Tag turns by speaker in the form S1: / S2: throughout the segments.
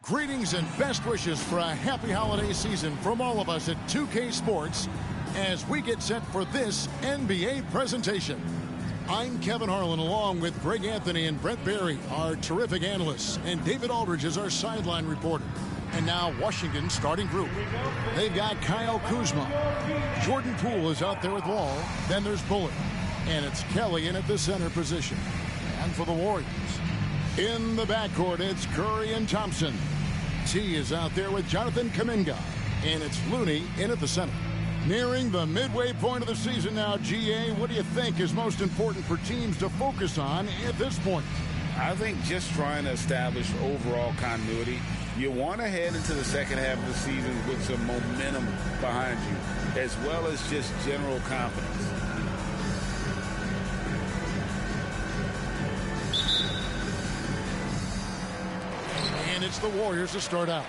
S1: Greetings and best wishes for a happy holiday season from all of us at 2K Sports as we get set for this NBA presentation. I'm Kevin Harlan along with Greg Anthony and Brett Barry, our terrific analysts, and David Aldridge is our sideline reporter. And now Washington's starting group. They've got Kyle Kuzma. Jordan Poole is out there with Wall. Then there's Bullock. And it's Kelly in at the center position. And for the Warriors, in the backcourt, it's Curry and Thompson. T is out there with Jonathan Kuminga. And it's Looney in at the center. Nearing the midway point of the season now, GA, what do you think is most important for teams to focus on at this point?
S2: I think just trying to establish overall continuity. You want to head into the second half of the season with some momentum behind you, as well as just general confidence.
S1: And it's the Warriors to start out.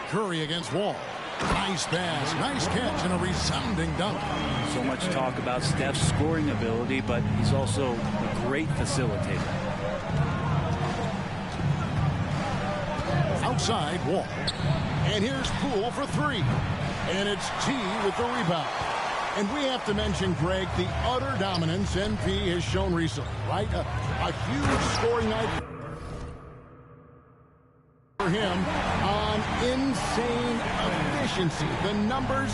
S1: Curry against Wall. Nice pass, nice catch, and a resounding dunk.
S3: So much talk about Steph's scoring ability, but he's also a great facilitator.
S1: Outside, Wall. And here's Poole for three. And it's T with the rebound. And we have to mention, Greg, the utter dominance MP has shown recently, right? A huge scoring night for him on insane efficiency. The numbers,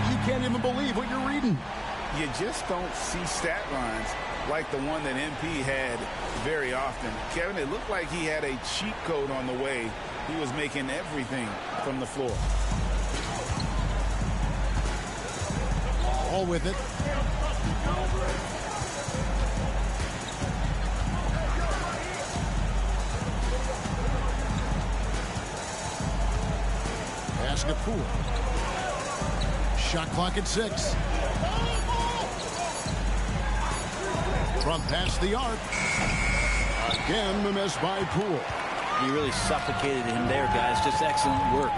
S1: you can't even believe what you're reading.
S2: You just don't see stat lines like the one that MP had very often. Kevin, it looked like he had a cheat code on the way. He was making everything from the floor.
S1: All with it. Pass to Poole. Shot clock at 6. From past the arc. Again, the miss by Poole.
S3: He really suffocated him there, guys. Just excellent work.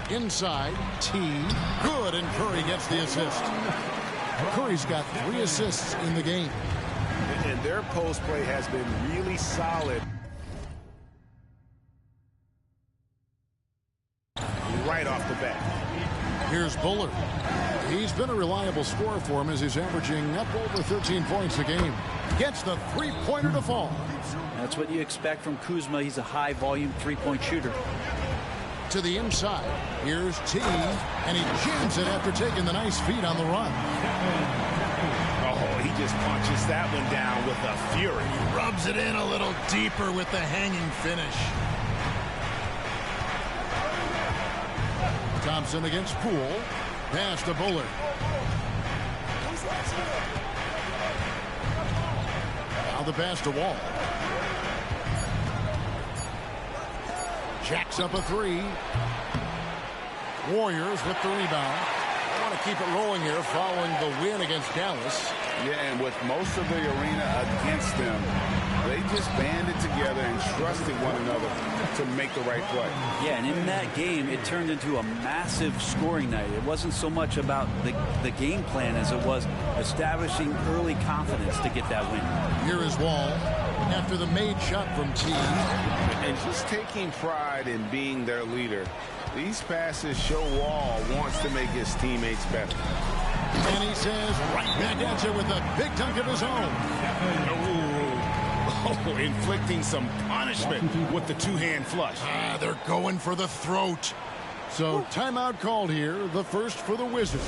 S1: Inside, T. Good, and Curry gets the assist. Curry's got 3 assists in the game.
S2: And their post play has been really solid right off the bat.
S1: Here's Bullard. He's been a reliable scorer for him as he's averaging up over 13 points a game. Gets the three-pointer to fall.
S3: That's what you expect from Kuzma. He's a high-volume three-point shooter.
S1: To the inside. Here's T. And he jams it after taking the nice feed on the run.
S2: Oh, he just punches that one down with a fury.
S1: He rubs it in a little deeper with the hanging finish. Thompson against Poole. Pass to Bullard. Now the pass to Wall. Jacks up a 3. Warriors with the rebound. I want to keep it rolling here following the win against Dallas.
S2: Yeah, and with most of the arena against them, they just banded together and trusted one another to make the right play.
S3: Yeah, and in that game, it turned into a massive scoring night. It wasn't so much about the game plan as it was establishing early confidence to get that win.
S1: Here is Wall after the made shot from T.
S2: And just taking pride in being their leader. These passes show Wall wants to make his teammates better.
S1: And he says right back at you with a big dunk of his own.
S2: Oh, inflicting some punishment with the two-hand flush.
S1: They're going for the throat. So timeout called here, the first for the Wizards.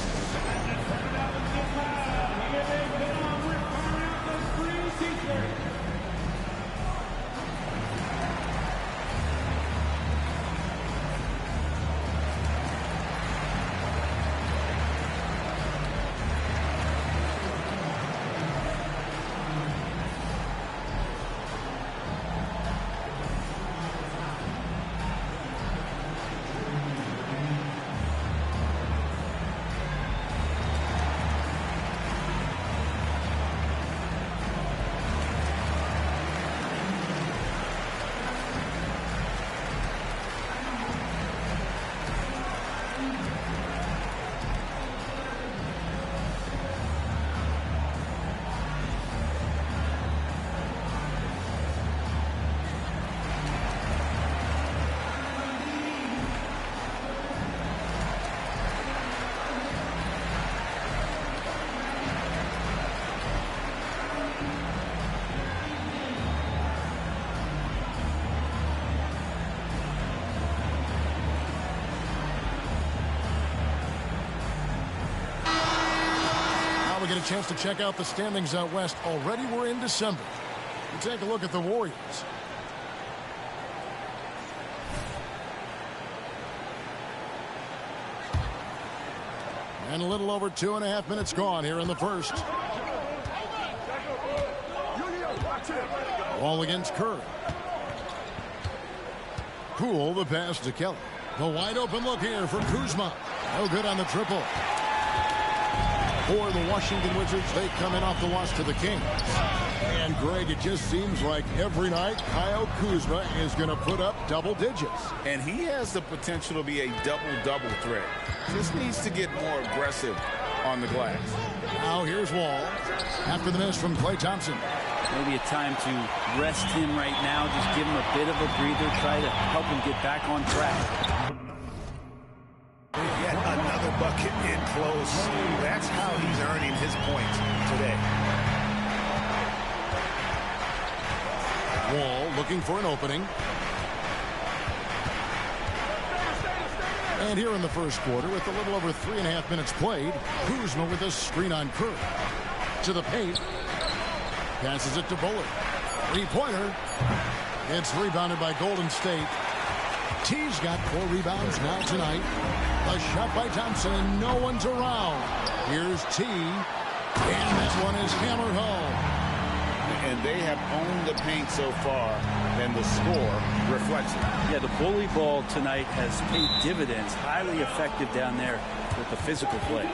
S1: get a chance to check out the standings out west. Already we're in December. We'll take a look at the Warriors. And a little over 2.5 minutes gone here in the first. Ball against Curry. Poole, the pass to Kelly. The wide open look here for Kuzma. No good on the triple. For the Washington Wizards, they come in off the loss to the Kings. And Greg, it just seems like every night Kyle Kuzma is going to put up double digits.
S2: And he has the potential to be a double-double threat. Just needs to get more aggressive on the glass.
S1: Now here's Wall. After the miss from Klay Thompson.
S3: Maybe a time to rest him right now. Just give him a bit of a breather. Try to help him get back on track.
S4: Yet another bucket in close. That's how he's earning his points today.
S1: Wall looking for an opening. And here in the first quarter, with a little over 3.5 minutes played, Kuzma with a screen on Curry. To the paint. Passes it to Bullard. Three-pointer. It's rebounded by Golden State. T's got 4 rebounds now tonight. A shot by Thompson, and no one's around. Here's T. And that one is hammered home.
S2: And they have owned the paint so far, and the score reflects it.
S3: Yeah, the bully ball tonight has paid dividends. Highly effective down there with the physical play.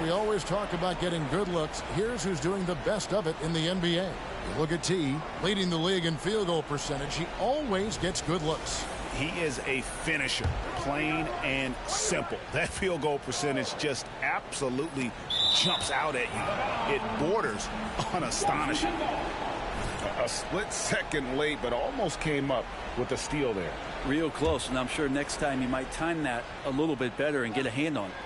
S1: We always talk about getting good looks. Here's who's doing the best of it in the NBA. You look at T, leading the league in field goal percentage. He always gets good looks.
S4: He is a finisher, plain and simple. That field goal percentage just absolutely jumps out at you. It borders on astonishing.
S2: A split second late, but almost came up with a steal there.
S3: Real close, and I'm sure next time he might time that a little bit better and get a hand on it.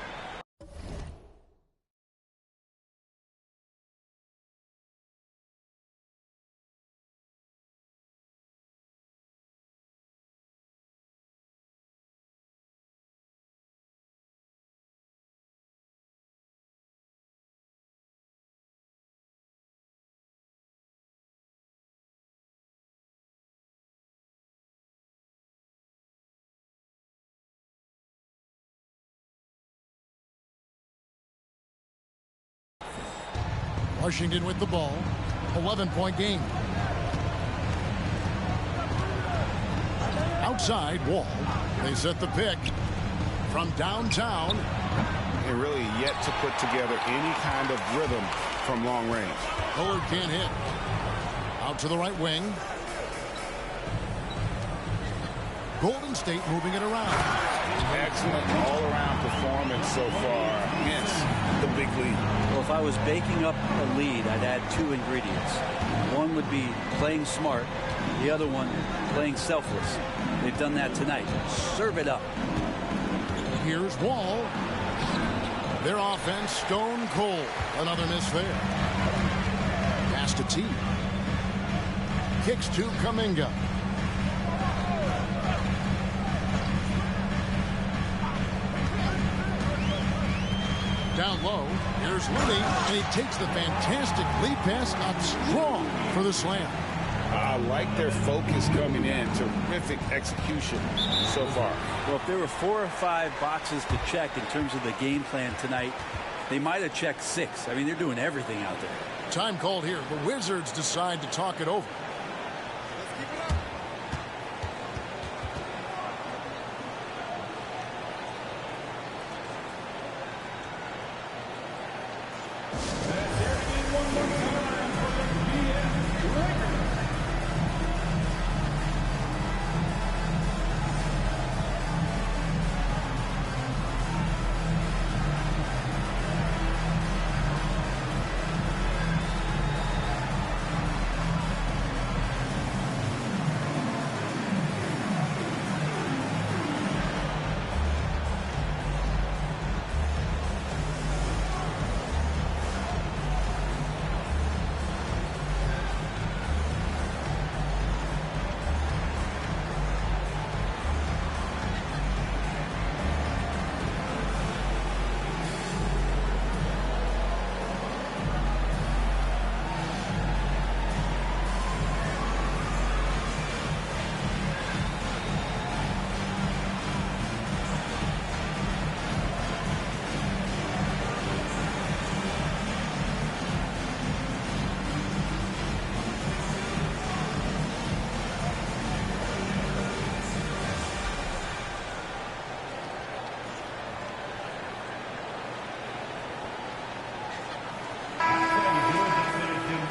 S1: Washington with the ball. 11-point game. Outside, Wall. They set the pick from downtown.
S2: And really yet to put together any kind of rhythm from long range.
S1: Bullard can't hit. Out to the right wing. Golden State moving it around.
S2: Excellent all-around performance so far against the big lead.
S3: Well, if I was baking up a lead, I'd add 2 ingredients. One would be playing smart. The other one, playing selfless. They've done that tonight. Serve it up.
S1: Here's Wall. Their offense stone cold. Another miss there. Pass to T. Kicks to Kuminga. Down low, here's Looney, and he takes the fantastic lead pass up strong for the slam.
S2: I like their focus coming in. Terrific execution so far.
S3: Well, if there were 4 or 5 boxes to check in terms of the game plan tonight, they might have checked 6. I mean, they're doing everything out there.
S1: Time called here. The Wizards decide to talk it over.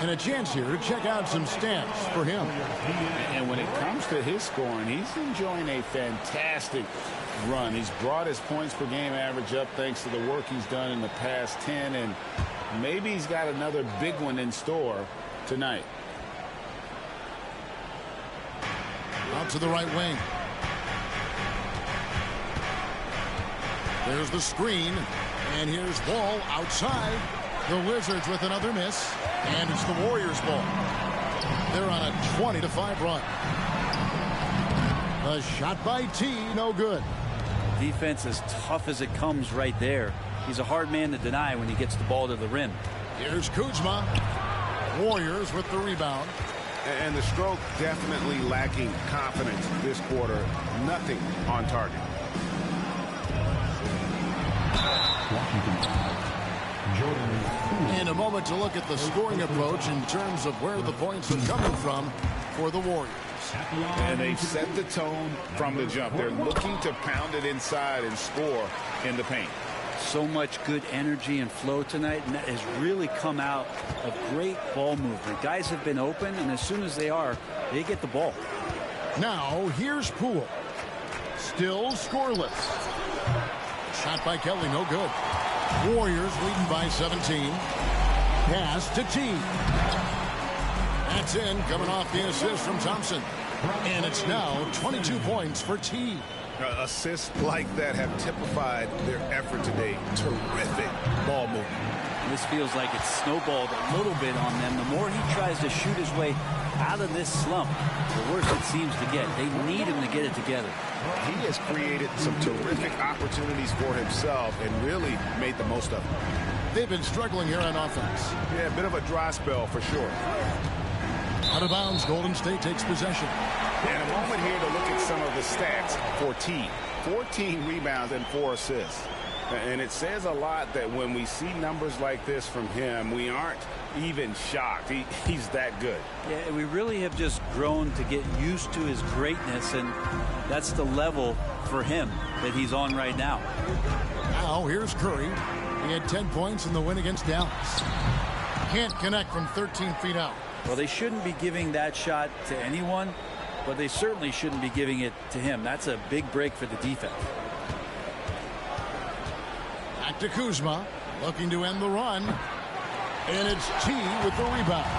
S1: And a chance here to check out some stats for him.
S2: And when it comes to his scoring, he's enjoying a fantastic run. He's brought his points per game average up thanks to the work he's done in the past 10, and maybe he's got another big one in store tonight.
S1: Out to the right wing. There's the screen, and here's Ball outside. The Wizards with another miss, and it's the Warriors' ball. They're on a 20-5 run. A shot by T, no good.
S3: Defense as tough as it comes right there. He's a hard man to deny when he gets the ball to the rim.
S1: Here's Kuzma. Warriors with the rebound.
S5: And the stroke definitely lacking confidence this quarter. Nothing on target.
S1: In a moment to look at the scoring approach in terms of where the points are coming from for the Warriors.
S2: And they set the tone from the jump. They're looking to pound it inside and score in the paint.
S3: So much good energy and flow tonight, and that has really come out of great ball movement. Guys have been open, and as soon as they are, they get the ball.
S1: Now here's Poole. Still scoreless. Shot by Kelly, no good. Warriors leading by 17. Pass to T. That's in, coming off the assist from Thompson. And it's now 22 points for T.
S2: Assists like that have typified their effort today. Terrific ball movement.
S3: This feels like it's snowballed a little bit on them. The more he tries to shoot his way out of this slump, the worse it seems to get. They need him to get it together.
S5: He has created some terrific opportunities for himself and really made the most of them.
S1: They've been struggling here on offense.
S5: Yeah, a bit of a dry spell for sure.
S1: Out of bounds, Golden State takes possession.
S2: And a moment here to look at some of the stats for T. 14 rebounds and 4 assists. And it says a lot that when we see numbers like this from him, we aren't even shocked. He's that good.
S3: Yeah, we really have just grown to get used to his greatness, and that's the level for him that he's on right now.
S1: Now here's Curry. He had 10 points in the win against Dallas. Can't connect from 13 feet out.
S3: Well, they shouldn't be giving that shot to anyone, but they certainly shouldn't be giving it to him. That's a big break for the defense.
S1: Back to Kuzma, looking to end the run. And it's T with the rebound.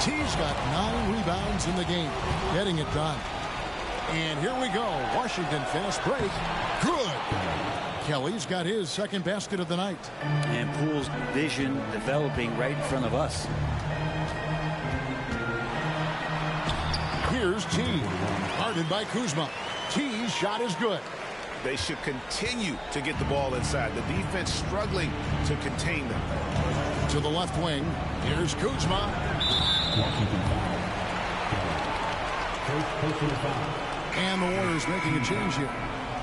S1: T's got 9 rebounds in the game, getting it done. And here we go. Washington fast break. Good. Kelly's got his second basket of the night.
S3: And Poole's vision developing right in front of us.
S1: Here's T. Guarded by Kuzma. T's shot is good.
S2: They should continue to get the ball inside. The defense struggling to contain them.
S1: To the left wing. Here's Kuzma. And the Warriors making a change here.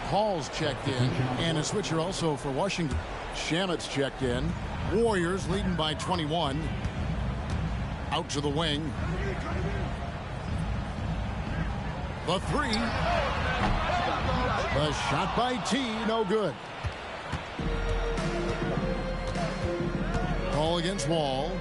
S1: Hall's checked in. And a switcher also for Washington. Shamet's checked in. Warriors leading by 21. Out to the wing. The three. The shot by T, no good. Ball against Wall.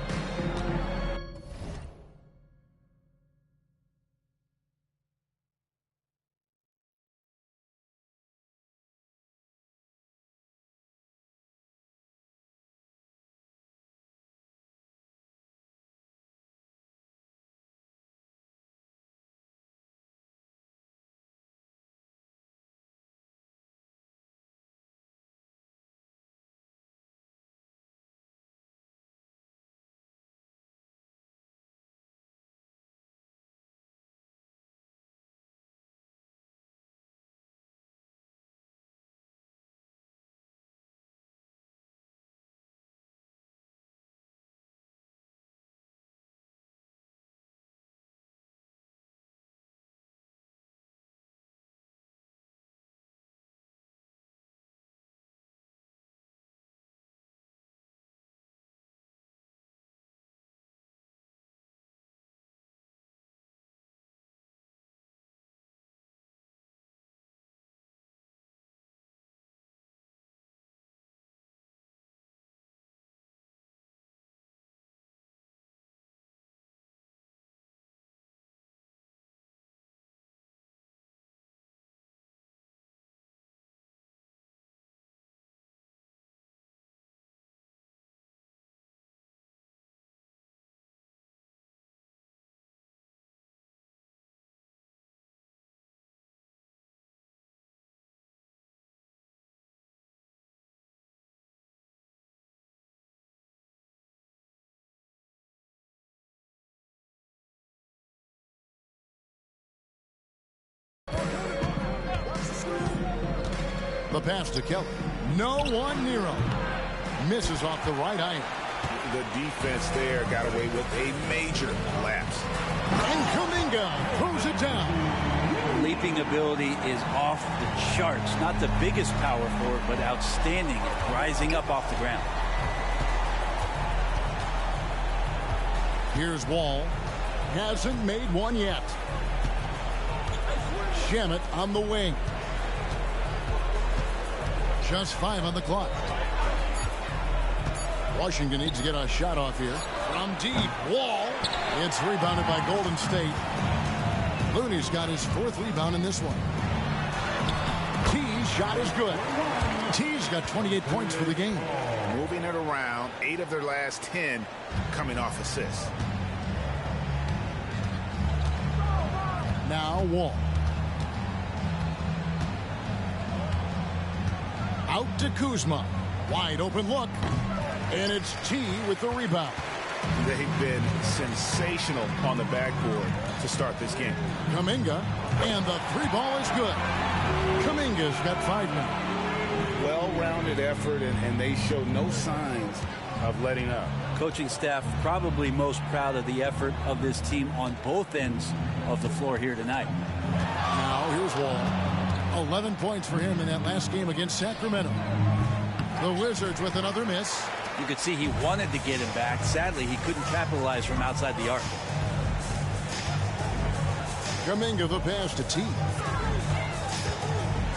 S1: The pass to Kelly. No one near him. Misses off the right eye.
S4: The defense there got away with a major lapse.
S1: And Kuminga throws it down.
S3: Leaping ability is off the charts. Not the biggest power forward, but outstanding at rising up off the ground.
S1: Here's Wall. Hasn't made one yet. Shamet on the wing. Just 5 on the clock. Washington needs to get a shot off here. From deep. Wall. It's rebounded by Golden State. Looney's got his 4th rebound in this one. T's shot is good. T's got 28 points for the game.
S4: Moving it around. 8 of their last 10 coming off assists.
S1: Now Wall. Out to Kuzma. Wide open look. And it's T with the rebound.
S4: They've been sensational on the backboard to start this game.
S1: Kuminga. And the 3-ball is good. Kuminga's got 5 now.
S2: Well-rounded effort, and they show no signs of letting up.
S3: Coaching staff probably most proud of the effort of this team on both ends of the floor here tonight.
S1: Now here's Wall. 11 points for him in that last game against Sacramento. The Wizards with another miss.
S3: You could see he wanted to get him back. Sadly, he couldn't capitalize from outside the arc.
S1: Kuminga the pass to T.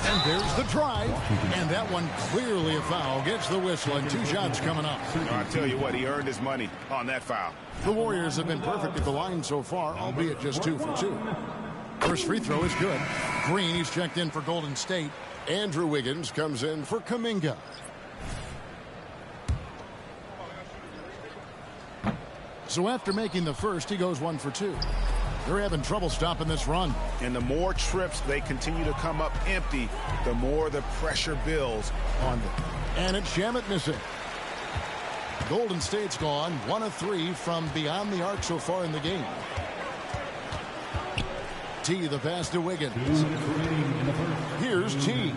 S1: And there's the drive. And that one clearly a foul. Gets the whistle and 2 shots coming up.
S4: I tell you what, he earned his money on that foul.
S1: The Warriors have been perfect at the line so far, albeit just 2 for 2. First free throw is good. Green, he's checked in for Golden State. Andrew Wiggins comes in for Kuminga. So after making the first, he goes 1 for 2. They're having trouble stopping this run.
S4: And the more trips they continue to come up empty, the more the pressure builds on them.
S1: And it's Shamet missing. Golden State's gone 1 of 3 from beyond the arc so far in the game. T the pass to Wiggins. Here's T.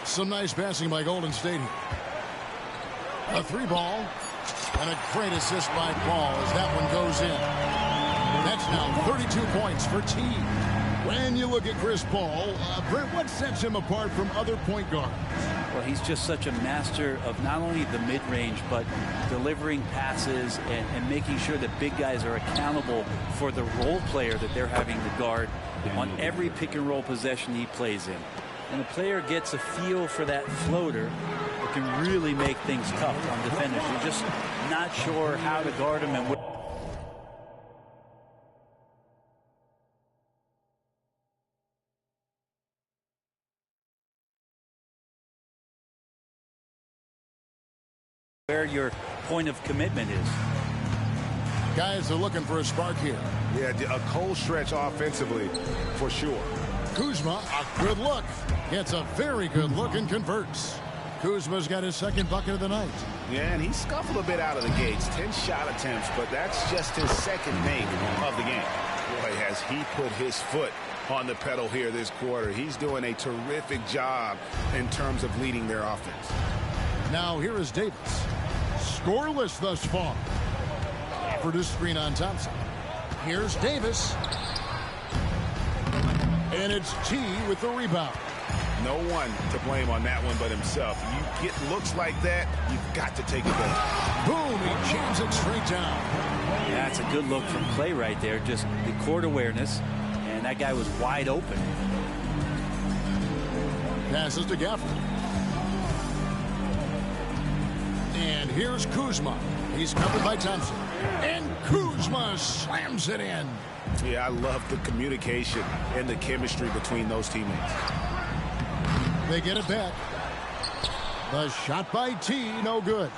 S1: Some nice passing by Golden State here. A 3-ball. And a great assist by Paul as that one goes in. That's now 32 points for T. When you look at Chris Paul, Brent, what sets him apart from other point guards?
S3: Well, he's just such a master of not only the mid-range, but delivering passes and making sure that big guys are accountable for the role player that they're having to guard on every pick-and-roll possession he plays in. And the player gets a feel for that floater, it can really make things tough on defenders. You're just not sure how to guard him and where your point of commitment is.
S1: Guys are looking for a spark here.
S5: Yeah, a cold stretch offensively for sure.
S1: Kuzma, a good look. Gets a very good look and converts. Kuzma's got his 2nd bucket of the night.
S4: Yeah, and he scuffled a bit out of the gates. 10 shot attempts, but that's just his 2nd make of the game. Boy, has he put his foot on the pedal here this quarter. He's doing a terrific job in terms of leading their offense.
S1: Now here is Davis. Scoreless thus far. For this screen on Thompson. Here's Davis. And it's T with the rebound.
S4: No one to blame on that one but himself. You get looks like that, you've got to take it back.
S1: Boom, he jams it straight down.
S3: Yeah, it's a good look from Clay right there. Just the court awareness, and that guy was wide open.
S1: Passes to Gafford. And here's Kuzma. He's covered by Thompson. And Kuzma slams it in.
S4: Yeah, I love the communication and the chemistry between those teammates.
S1: They get it back. The shot by T, no good.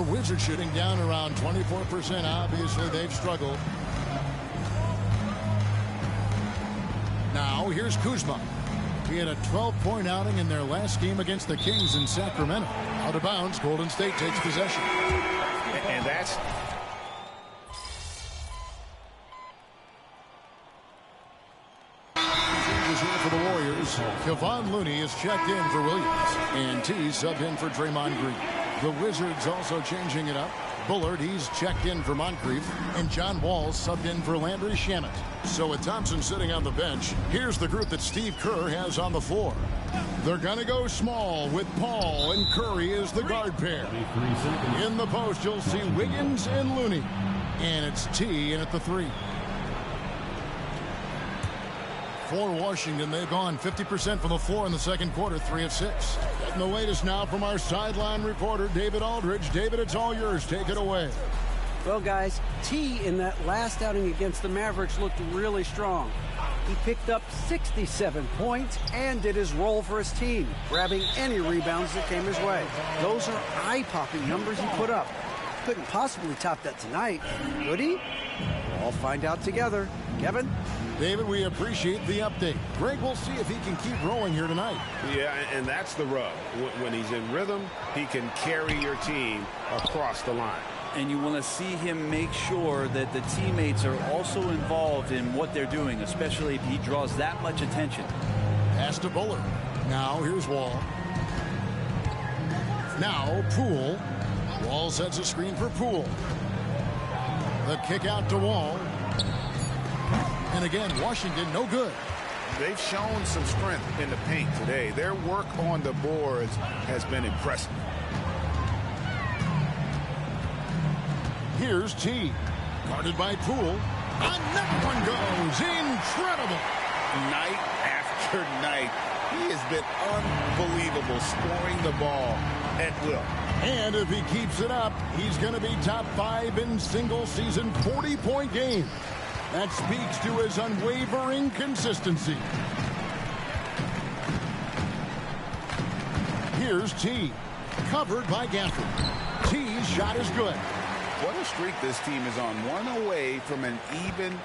S1: The Wizards shooting down around 24%. Obviously, they've struggled. Now, here's Kuzma. He had a 12-point outing in their last game against the Kings in Sacramento. Out of bounds, Golden State takes possession.
S4: And that's...
S1: Changes here for the Warriors. Kevon Looney is checked in for Williams. And T subbed in for Draymond Green. The Wizards also changing it up. Bullard, he's checked in for Moncrief, and John Wall subbed in for Landry Shamet. So with Thompson sitting on the bench, here's the group that Steve Kerr has on the floor. They're going to go small with Paul and Curry as the guard pair. In the post, you'll see Wiggins and Looney. And it's T in at the 3. For Washington, they've gone 50% from the floor in the second quarter, 3 of 6. Getting the latest now from our sideline reporter, David Aldridge. David, it's all yours. Take it away.
S6: Well, guys, T in that last outing against the Mavericks looked really strong. He picked up 67 points and did his role for his team, grabbing any rebounds that came his way. Those are eye-popping numbers he put up. Couldn't possibly top that tonight, could he? We'll all find out together. Kevin?
S1: David, we appreciate the update. Greg, we'll see if he can keep rolling here tonight.
S4: Yeah, and that's the rub. When he's in rhythm, he can carry your team across the line.
S3: And you want to see him make sure that the teammates are also involved in what they're doing, especially if he draws that much attention.
S1: Pass to Bullard. Now here's Wall. Now Poole. Wall sets a screen for Poole. The kick out to Wall. And again, Washington no good.
S4: They've shown some strength in the paint today. Their work on the boards has been impressive.
S1: Here's T. Guarded by Poole. Another one goes. Incredible.
S2: Night after night, he has been unbelievable scoring the ball at will.
S1: And if he keeps it up, he's going to be top 5 in single-season 40-point games. That speaks to his unwavering consistency. Here's T. Covered by Gafford. T's shot is good.
S2: What a streak this team is on. 1 away from an even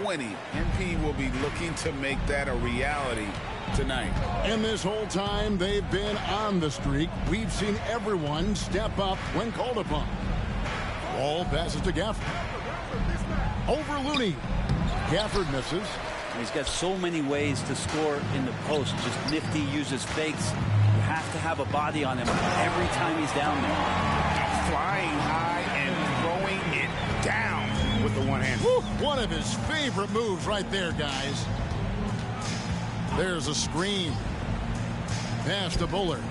S2: 20. MP will be looking to make that a reality tonight.
S1: And this whole time they've been on the streak, we've seen everyone step up when called upon. Ball passes to Gafford. Over Looney. Gafford misses.
S3: He's got so many ways to score in the post. Just nifty, uses fakes. You have to have a body on him every time he's down there.
S4: Flying high and throwing it down with the one hand.
S1: Woo, one of his favorite moves right there, guys. There's a screen. Pass to Bullard.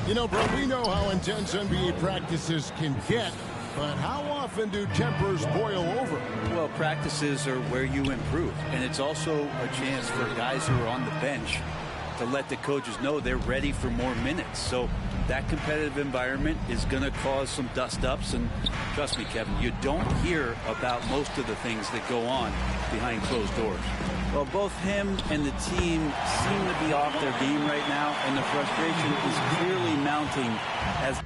S1: You know, bro, we know how intense NBA practices can get, but how often do tempers boil over?
S3: Well, practices are where you improve, and it's also a chance for guys who are on the bench to let the coaches know they're ready for more minutes. So that competitive environment is going to cause some dust-ups, and trust me, Kevin, you don't hear about most of the things that go on behind closed doors. Well, both him and the team seem to be off their game right now, and the frustration is clearly mounting as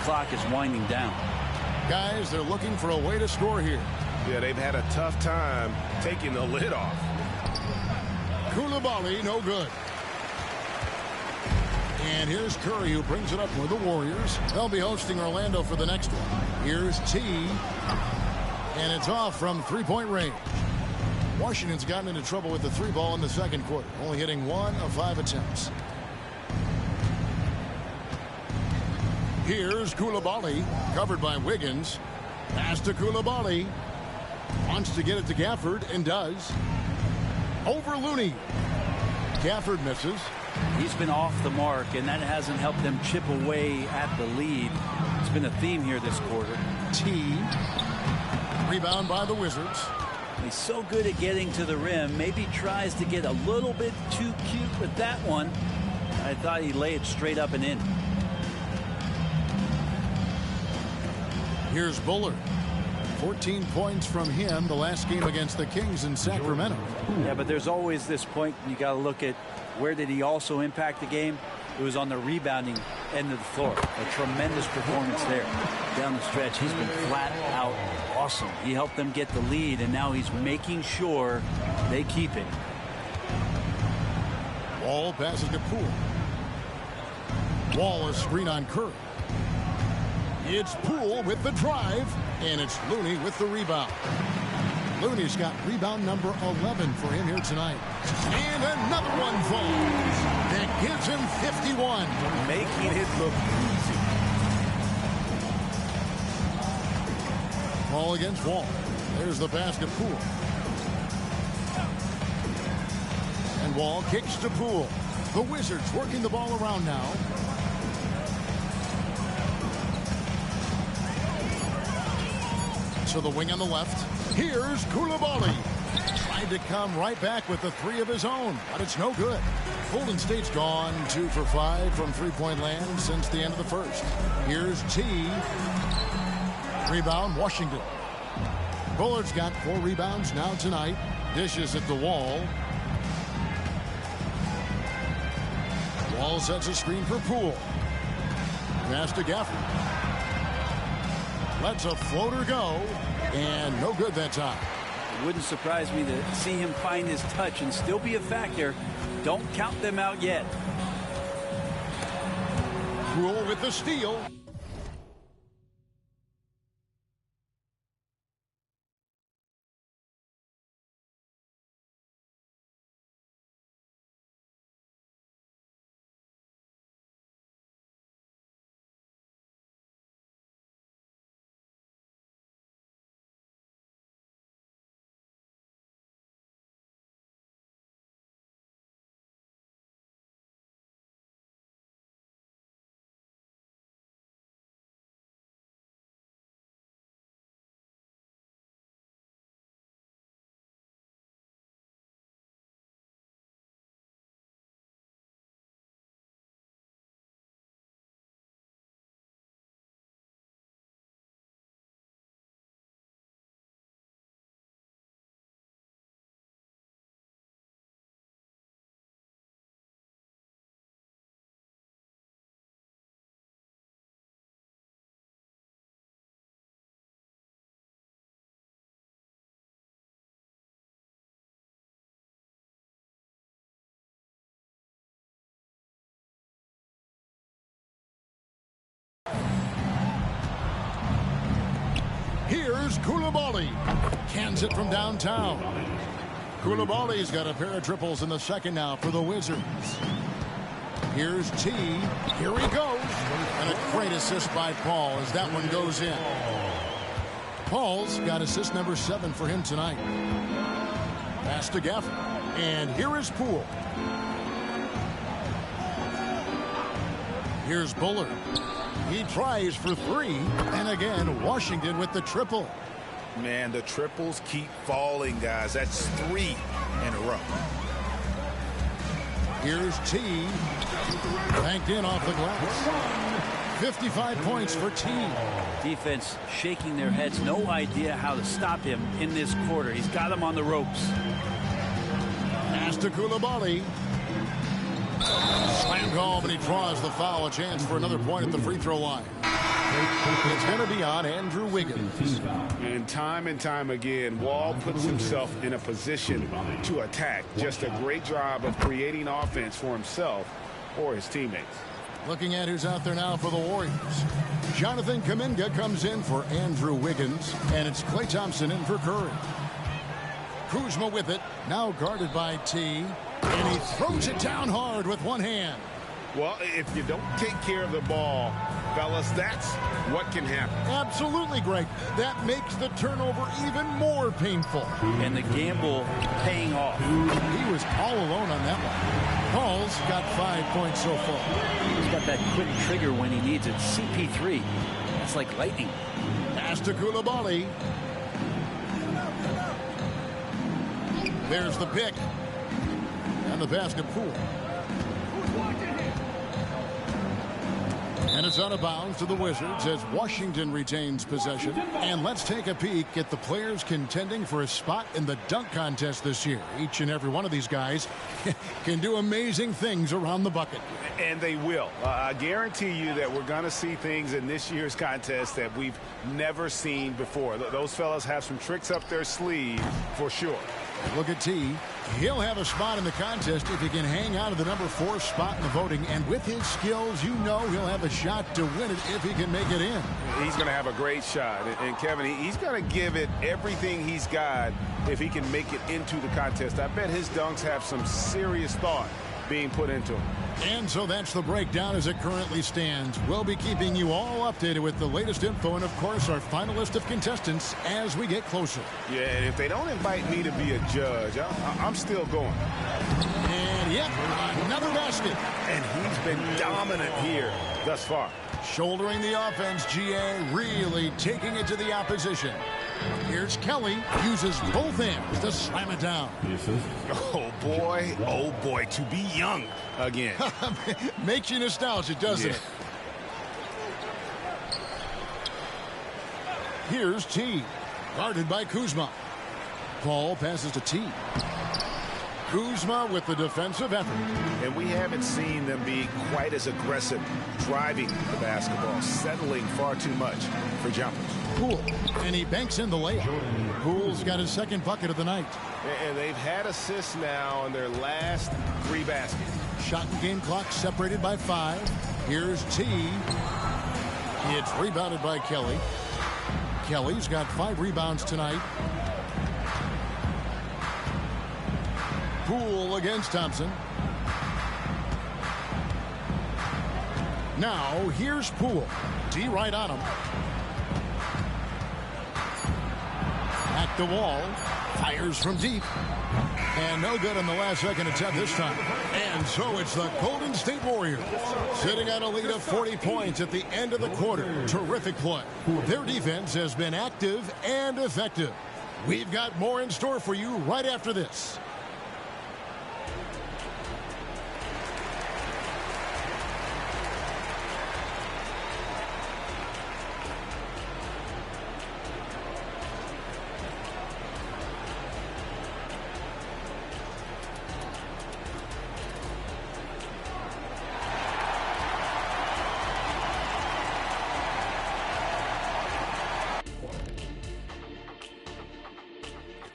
S3: clock is winding down.
S1: Guys, they're looking for a way to score here.
S4: Yeah, they've had a tough time taking the lid off.
S1: Koulibaly, no good. And here's Curry, who brings it up for the Warriors. They'll be hosting Orlando for the next one. Here's T. And it's off from three-point range. Washington's gotten into trouble with the three ball in the second quarter, only hitting 1 of 5 attempts. Here's Koulibaly, covered by Wiggins. Pass to Koulibaly. Wants to get it to Gafford, and does. Over Looney. Gafford misses.
S3: He's been off the mark, and that hasn't helped them chip away at the lead. It's been a theme here this quarter.
S1: T. Rebound by the Wizards.
S3: He's so good at getting to the rim. Maybe tries to get a little bit too cute with that one. I thought he'd lay it straight up and in.
S1: Here's Bullard. 14 points from him the last game against the Kings in Sacramento.
S3: Yeah, but there's always this point you got to look at where did he also impact the game. It was on the rebounding end of the floor. A tremendous performance there. Down the stretch, he's been flat out awesome. He helped them get the lead, and now he's making sure they keep it.
S1: Wall passes to Poole. Wall is screen on Curry. It's Poole with the drive, and it's Looney with the rebound. Looney's got rebound number 11 for him here tonight. And another one falls. That gives him 51.
S4: Making it look easy.
S1: Ball against Wall. There's the basket. Poole. And Wall kicks to Poole. The Wizards working the ball around now. To the wing on the left. Here's Koulibaly. Tried to come right back with the three of his own, but it's no good. Golden State's gone 2 for 5 from three-point land since the end of the first. Here's T. Rebound, Washington. Bullard's got 4 rebounds now tonight. Dishes at the Wall. Wall sets a screen for Poole. Pass to Gafford. Lets a floater go, and no good that time.
S3: It wouldn't surprise me to see him find his touch and still be a factor. Don't count them out yet.
S1: Poole with the steal. Here's Koulibaly. Cans it from downtown. Koulibaly's got a pair of triples in the second now for the Wizards. Here's T. Here he goes. And a great assist by Paul as that one goes in. Paul's got assist number 7 for him tonight. Pass to Gafford. And here is Poole. Here's Bullard. He tries for 3, and again, Washington with the triple.
S4: Man, the triples keep falling, guys. That's 3 in a row.
S1: Here's T. Banked in off the glass. 55 points for T.
S3: Defense shaking their heads. No idea how to stop him in this quarter. He's got him on the ropes.
S1: Pass to Koulibaly. Slammed home, and he draws the foul. A chance for another point at the free throw line. It's going to be on Andrew Wiggins.
S5: And time again, Wall puts himself in a position to attack. Just a great job of creating offense for himself or his teammates.
S1: Looking at who's out there now for the Warriors. Jonathan Kuminga comes in for Andrew Wiggins, and it's Klay Thompson in for Curry. Kuzma with it, now guarded by T, and he throws it down hard with one hand.
S5: Well, if you don't take care of the ball, fellas, that's what can happen.
S1: Absolutely, Greg. That makes the turnover even more painful.
S3: And the gamble paying off.
S1: He was all alone on that one. Paul's got 5 points so far.
S3: He's got that quick trigger when he needs it. CP3. That's like lightning.
S1: Pass to Koulibaly. There's the pick. And the basket Poole. And it's out of bounds to the Wizards as Washington retains possession. And let's take a peek at the players contending for a spot in the dunk contest this year. Each and every one of these guys can do amazing things around the bucket.
S5: And they will. I guarantee you that we're going to see things in this year's contest that we've never seen before. Those fellas have some tricks up their sleeve for sure.
S1: Look at T. He'll have a spot in the contest if he can hang on to the number 4 spot in the voting. And with his skills, you know he'll have a shot to win it if he can make it in.
S5: He's going to have a great shot. And Kevin, he's going to give it everything he's got if he can make it into the contest. I bet his dunks have some serious thought being put into them.
S1: And so that's the breakdown as it currently stands. We'll be keeping you all updated with the latest info and, of course, our final list of contestants as we get closer.
S5: Yeah, and if they don't invite me to be a judge, I'm still going.
S1: And, yep, another basket.
S5: And he's been dominant here thus far.
S1: Shouldering the offense, GA really taking it to the opposition. Here's Kelly, uses both hands to slam it down.
S5: Oh boy, to be young again.
S1: Makes you nostalgic, doesn't it? Here's T, guarded by Kuzma. Paul passes to T. Kuzma with the defensive effort.
S5: And we haven't seen them be quite as aggressive driving the basketball, settling far too much for jumpers.
S1: Poole, and he banks in the layup. Poole's got his second bucket of the night.
S5: And they've had assists now on their last 3 baskets.
S1: Shot and game clock separated by 5. Here's T. It's rebounded by Kelly. Kelly's got 5 rebounds tonight. Poole against Thompson. Now here's Poole. T right on him. At the wall. Fires from deep. And no good on the last second attempt this time. And so it's the Golden State Warriors sitting at a lead of 40 points at the end of the quarter. Terrific play. Their defense has been active and effective. We've got more in store for you right after this.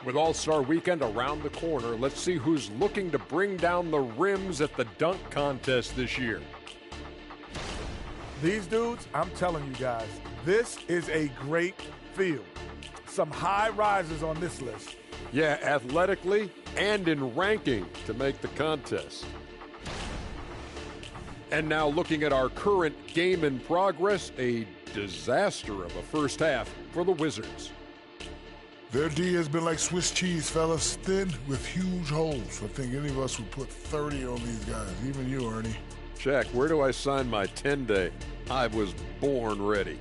S7: With All-Star Weekend around the corner, let's see who's looking to bring down the rims at the dunk contest this year.
S8: These dudes, I'm telling you guys, this is a great field. Some high risers on this list.
S7: Yeah, athletically and in ranking to make the contest. And now looking at our current game in progress, a disaster of a first half for the Wizards.
S9: Their D has been like Swiss cheese, fellas, thin with huge holes. I think any of us would put 30 on these guys, even you, Ernie.
S7: Check, where do I sign my 10-day? I was born ready.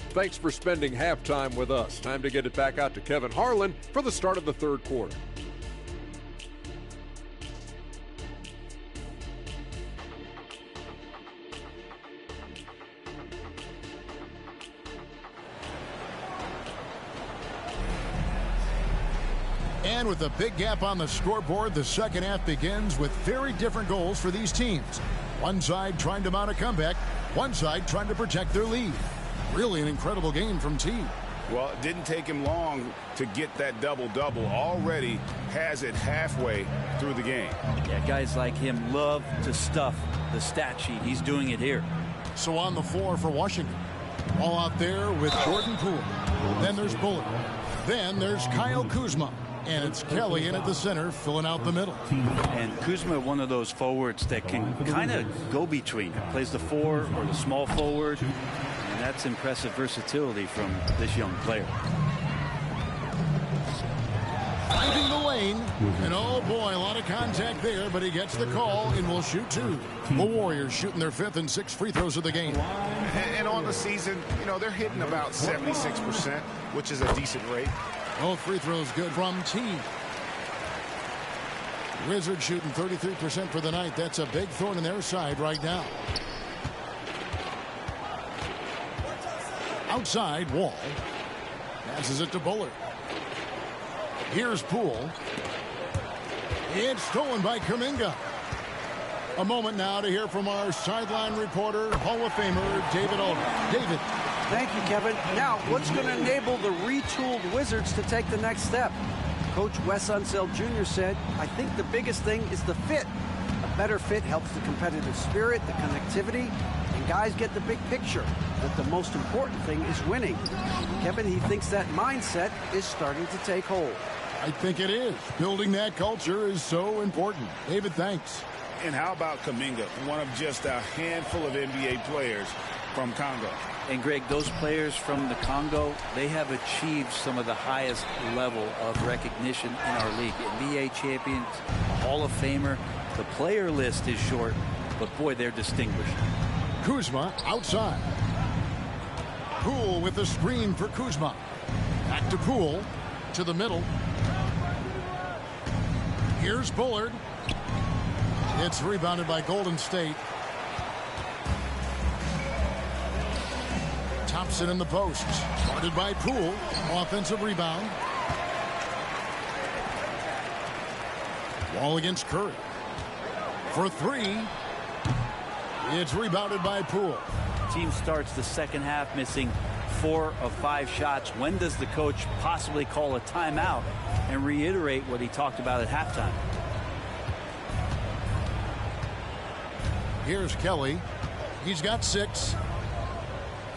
S7: Thanks for spending halftime with us. Time to get it back out to Kevin Harlan for the start of the third quarter.
S1: And with a big gap on the scoreboard, the second half begins with very different goals for these teams. One side trying to mount a comeback, one side trying to protect their lead. Really an incredible game from T.
S4: Well, it didn't take him long to get that double-double. Already has it halfway through the game.
S3: Yeah, guys like him love to stuff the stat sheet. He's doing it here.
S1: So on the floor for Washington. All out there with Jordan Poole. Then there's Bullard. Then there's Kyle Kuzma. And it's Kelly in at the center, filling out the middle.
S3: And Kuzma, one of those forwards that can kind of go between. Plays the 4 or the small forward. And that's impressive versatility from this young player.
S1: Finding the lane. And oh boy, a lot of contact there, but he gets the call and will shoot 2. The Warriors shooting their 5th and 6th free throws of the game.
S4: And on the season, you know, they're hitting about 76%, which is a decent rate.
S1: Both free throws good from T. Wizards shooting 33% for the night. That's a big thorn in their side right now. Outside, Wall. Passes it to Bullard. Here's Poole. It's stolen by Kuminga. A moment now to hear from our sideline reporter, Hall of Famer David Aldridge. David.
S6: Thank you, Kevin. Now, what's going to enable the retooled Wizards to take the next step? Coach Wes Unseld Jr. said, I think the biggest thing is the fit. A better fit helps the competitive spirit, the connectivity, and guys get the big picture that the most important thing is winning. Kevin, he thinks that mindset is starting to take hold.
S1: I think it is. Building that culture is so important. David, thanks.
S4: And how about Kuminga, one of just a handful of NBA players from Congo?
S3: And Greg, those players from the Congo, they have achieved some of the highest level of recognition in our league. NBA champions, Hall of Famer. The player list is short, but boy, they're distinguished.
S1: Kuzma outside. Poole with the screen for Kuzma. Back to Poole. To the middle. Here's Bullard. It's rebounded by Golden State. Thompson in the post. Guarded by Poole. Offensive rebound. Wall against Curry. For 3. It's rebounded by Poole.
S3: Team starts the second half missing 4 of 5 shots. When does the coach possibly call a timeout and reiterate what he talked about at halftime?
S1: Here's Kelly. He's got 6.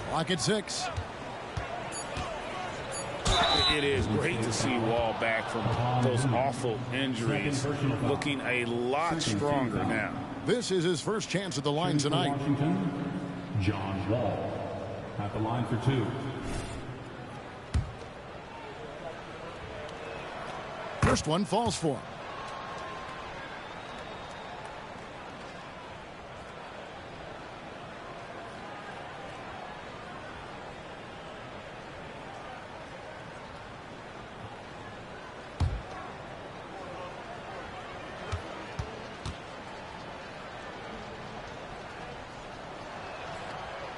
S1: Clock at 6.
S2: It is great to see Wall back from those awful injuries, looking a lot stronger now.
S1: This is his first chance at the line tonight.
S10: Washington, John Wall at the line for 2.
S1: First one falls for him.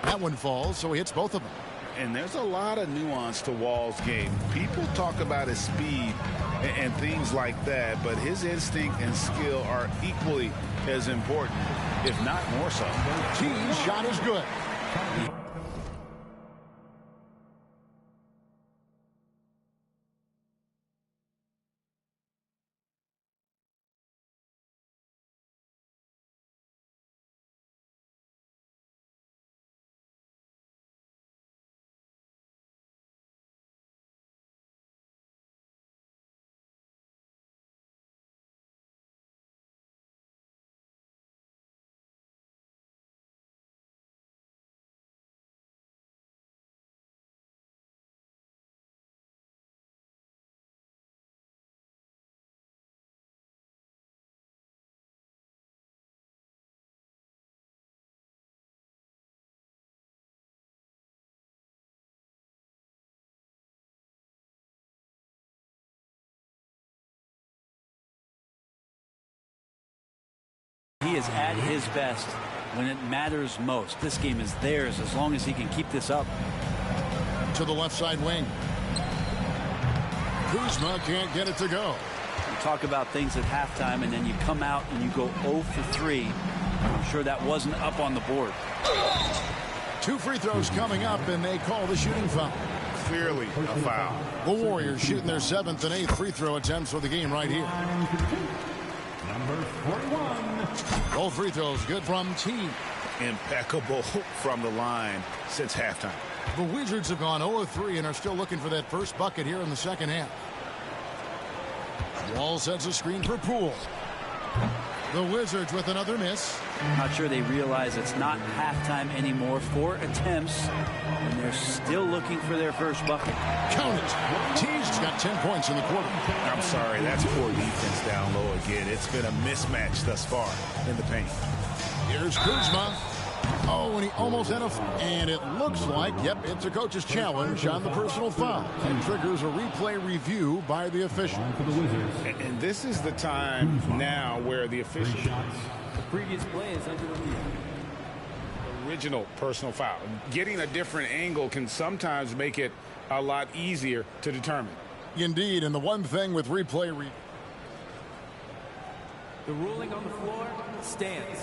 S1: That one falls, so he hits both of them.
S2: And there's a lot of nuance to Wall's game. People talk about his speed and things like that, but his instinct and skill are equally as important, if not more so.
S1: T's shot is good.
S3: He is at his best when it matters most. This game is theirs as long as he can keep this up.
S1: To the left side wing. Kuzma can't get it to go.
S3: talk about things at halftime, and then you come out and you go 0 for 3. I'm sure that wasn't up on the board.
S1: 2 free throws coming up, and they call the shooting foul.
S4: Clearly a foul.
S1: The Warriors shooting their 7th and 8th free throw attempts for the game right here.
S10: Number 41.
S1: Both free throws good from T.
S4: Impeccable from the line since halftime.
S1: The Wizards have gone 0 of 3 and are still looking for that first bucket here in the second half. Wall sets a screen for Poole. The Wizards with another miss.
S3: Not sure they realize it's not halftime anymore. 4 attempts, and they're still looking for their first bucket.
S1: Count it. T's got 10 points in the quarter.
S4: I'm sorry, that's poor defense down low again. It's been a mismatch thus far in the paint.
S1: Here's Kuzma. Oh, and he almost had and it looks like, yep, it's a coach's challenge on the personal foul. And triggers a replay review by the official.
S2: And this is the time now where the official...
S11: The previous play is under review.
S2: Original personal foul. Getting a different angle can sometimes make it a lot easier to determine.
S1: Indeed, and the one thing with replay...
S11: The ruling on the floor stands.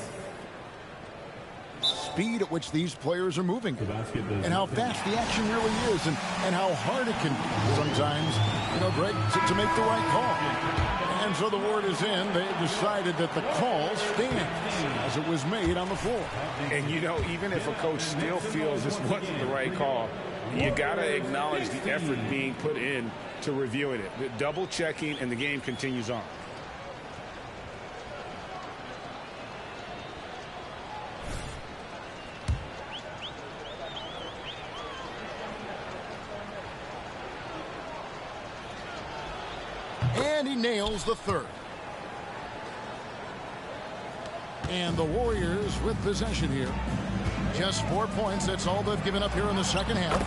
S1: Speed at which these players are moving and how fast the action really is and how hard it can be sometimes, Greg, to make the right call. And so the word is in. They decided that the call stands as it was made on the floor.
S2: And, even if a coach still feels this wasn't the right call, you got to acknowledge the effort being put in to reviewing it. The double checking, and the game continues on.
S1: And he nails the third. And the Warriors with possession here. Just 4 points. That's all they've given up here in the second half.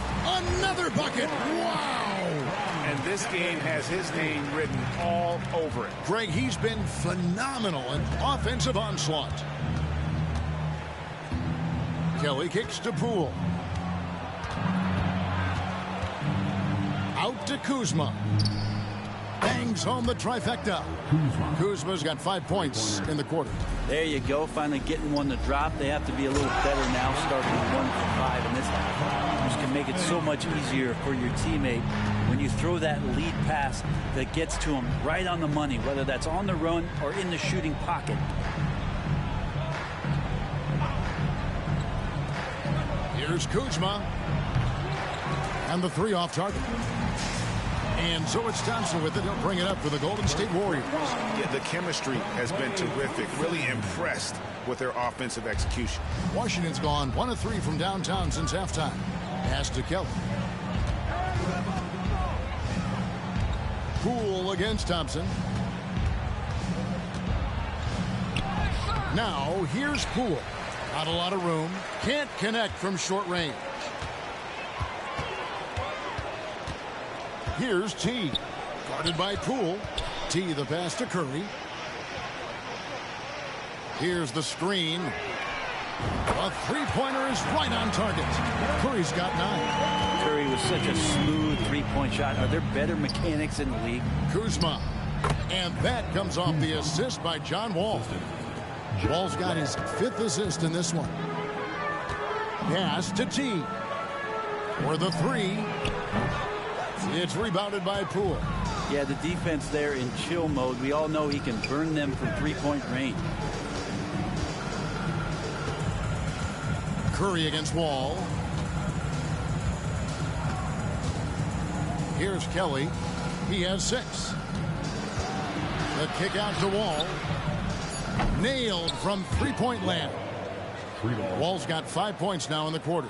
S1: Another bucket. Wow.
S4: And this game has his name written all over it.
S1: Greg, he's been phenomenal in offensive onslaught. Kelly kicks to Poole. Out to Kuzma. Bangs home the trifecta. Kuzma's got 5 points in the quarter.
S3: There you go, finally getting one to drop. They have to be a little better now, starting 1 for 5 in this half. This can make it so much easier for your teammate when you throw that lead pass that gets to him right on the money, whether that's on the run or in the shooting pocket.
S1: Here's Kuzma. And the 3 off target. And so it's Thompson with it. He'll bring it up for the Golden State Warriors.
S4: Yeah, the chemistry has been terrific. Really impressed with their offensive execution.
S1: Washington's gone 1 of 3 from downtown since halftime. Pass to Kelly. Poole against Thompson. Now here's Poole. Not a lot of room. Can't connect from short range. Here's T. Guarded by Poole. T, the pass to Curry. Here's the screen. A three-pointer is right on target. Curry's got 9.
S3: Curry was such a smooth three-point shot. Are there better mechanics in the league?
S1: Kuzma. And that comes off the assist by John Wall. Wall's got his 5th assist in this one. Pass to T. For the 3. It's rebounded by Poole.
S3: Yeah, the defense there in chill mode. We all know he can burn them from three-point range.
S1: Curry against Wall. Here's Kelly. He has 6. The kick out to Wall. Nailed from three-point land. Wall's got 5 points now in the quarter.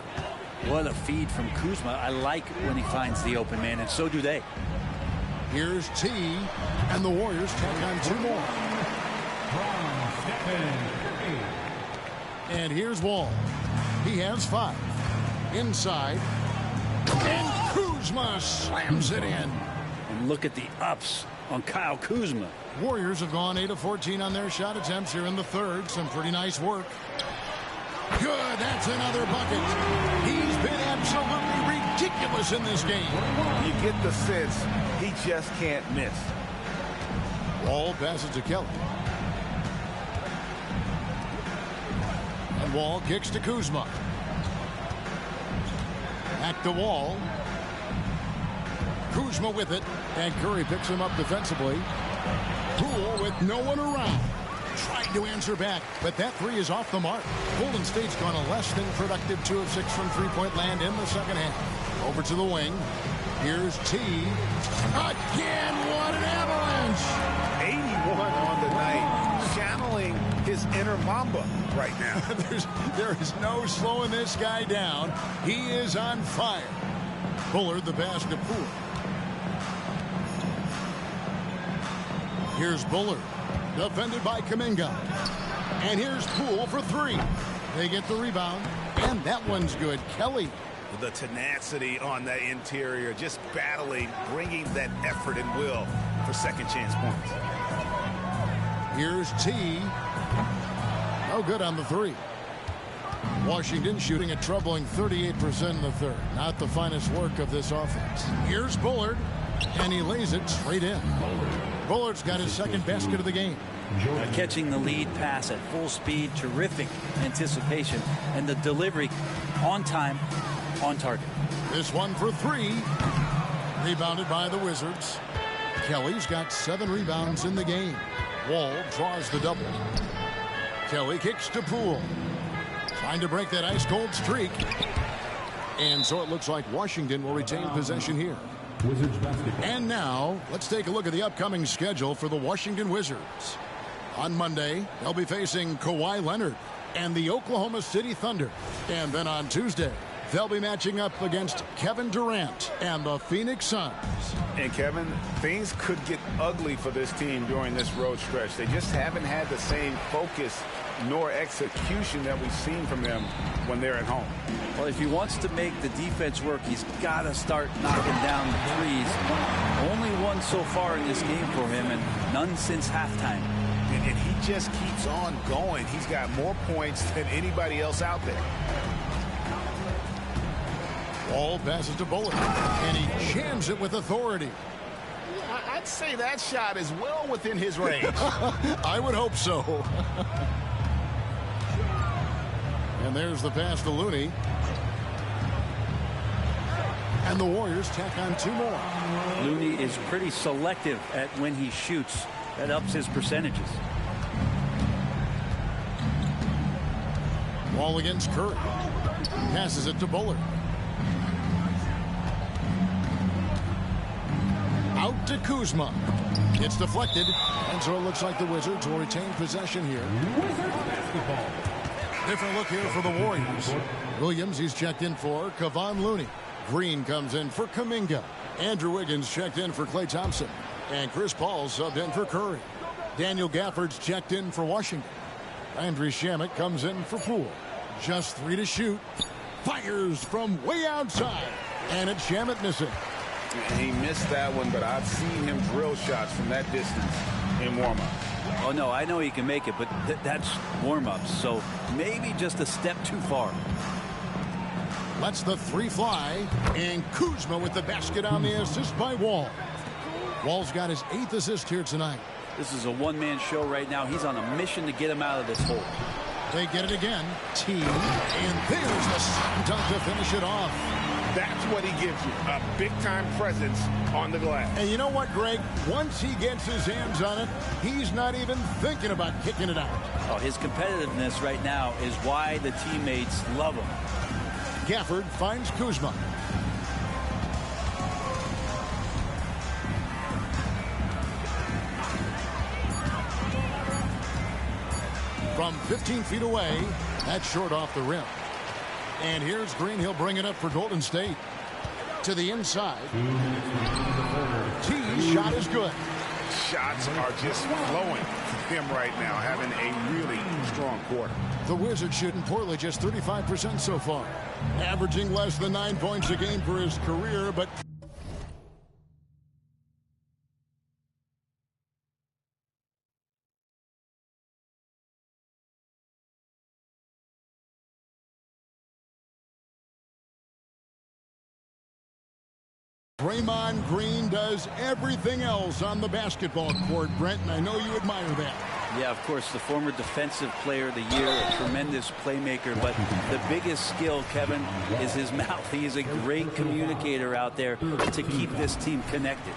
S3: What a feed from Kuzma. I like when he finds the open man, and so do they.
S1: Here's T, and the Warriors tack on 2 more. And here's Wall. He has 5. Inside. And Kuzma slams it in.
S3: And look at the ups on Kyle Kuzma.
S1: Warriors have gone 8 of 14 on their shot attempts here in the third. Some pretty nice work. Good, that's another bucket. He's been absolutely ridiculous in this game.
S4: You get the sense he just can't miss.
S1: Wall passes to Kelly. And Wall kicks to Kuzma. Back to Wall. Kuzma with it. And Curry picks him up defensively. Poole with no one around. Trying to answer back, but that three is off the mark. Golden State's gone a less than productive 2 of 6 from three-point land in the second half. Over to the wing. Here's T. Again, what an avalanche!
S4: 81 on the night, channeling his inner Mamba right now.
S1: There is no slowing this guy down. He is on fire. Bullard the pass to Poole. Here's Bullard, defended by Kuminga. And here's Poole for three. They get the rebound, and that one's good. Kelly.
S4: The tenacity on that interior, just battling, bringing that effort and will for second chance points.
S1: Here's T. No good on the three. Washington shooting a troubling 38% in the third. Not the finest work of this offense. Here's Bullard, and he lays it straight in. Bullard's got his second basket of the game.
S3: Catching the lead pass at full speed, terrific anticipation, and the delivery on time, on target.
S1: This one for three. Rebounded by the Wizards. Kelly's got 7 rebounds in the game. Wall draws the double. Kelly kicks to Poole. Trying to break that ice-cold streak. And so it looks like Washington will retain possession here.
S10: Wizards basketball.
S1: And now, let's take a look at the upcoming schedule for the Washington Wizards. On Monday, they'll be facing Kawhi Leonard and the Oklahoma City Thunder. And then on Tuesday, they'll be matching up against Kevin Durant and the Phoenix Suns.
S5: And Kevin, things could get ugly for this team during this road stretch. They just haven't had the same focus nor execution that we've seen from them when they're at home.
S3: Well, if he wants to make the defense work, he's got to start knocking down the threes. Only one so far in this game for him, and none since halftime.
S4: And he just keeps on going. He's got more points than anybody else out there.
S1: Wall passes to Bullard, and he jams it with authority.
S4: I'd say that shot is well within his range.
S1: I would hope so. And there's the pass to Looney. And the Warriors tack on 2 more.
S3: Looney is pretty selective at when he shoots. That ups his percentages.
S1: Wall against Curry. Passes it to Bullard. Out to Kuzma. It's deflected. And so it looks like the Wizards will retain possession here. Different look here for the Warriors. Williams, he's checked in for Kevon Looney. Green comes in for Kuminga. Andrew Wiggins checked in for Klay Thompson. And Chris Paul subbed in for Curry. Daniel Gafford's checked in for Washington. Andrew Shamet comes in for Poole. Just 3 to shoot. Fires from way outside. And it's Shamet missing.
S5: He missed that one, but I've seen him drill shots from that distance in warm-up.
S3: Oh, no, I know he can make it, but that's warm-ups, so maybe just a step too far.
S1: Lets the 3 fly, and Kuzma with the basket on the assist by Wall. Wall's got his 8th assist here tonight.
S3: This is a one-man show right now. He's on a mission to get him out of this hole.
S1: They get it again. T, and there's the slam dunk to finish it off.
S5: That's what he gives you, a big-time presence on the glass.
S1: And you know what, Greg? Once he gets his hands on it, he's not even thinking about kicking it out.
S3: Oh, his competitiveness right now is why the teammates love him.
S1: Gafford finds Kuzma. From 15 feet away, that's short off the rim. And here's Green. He'll bring it up for Golden State. To the inside. T's shot is good.
S5: Shots are just flowing for him right now, having a really strong quarter.
S1: The Wizards shooting poorly, just 35% so far. Averaging less than 9 points a game for his career, but Draymond Green does everything else on the basketball court, Brent, and I know you admire that.
S3: Yeah, of course, the former Defensive Player of the Year, a tremendous playmaker, but the biggest skill, Kevin, is his mouth. He is a great communicator out there to keep this team connected.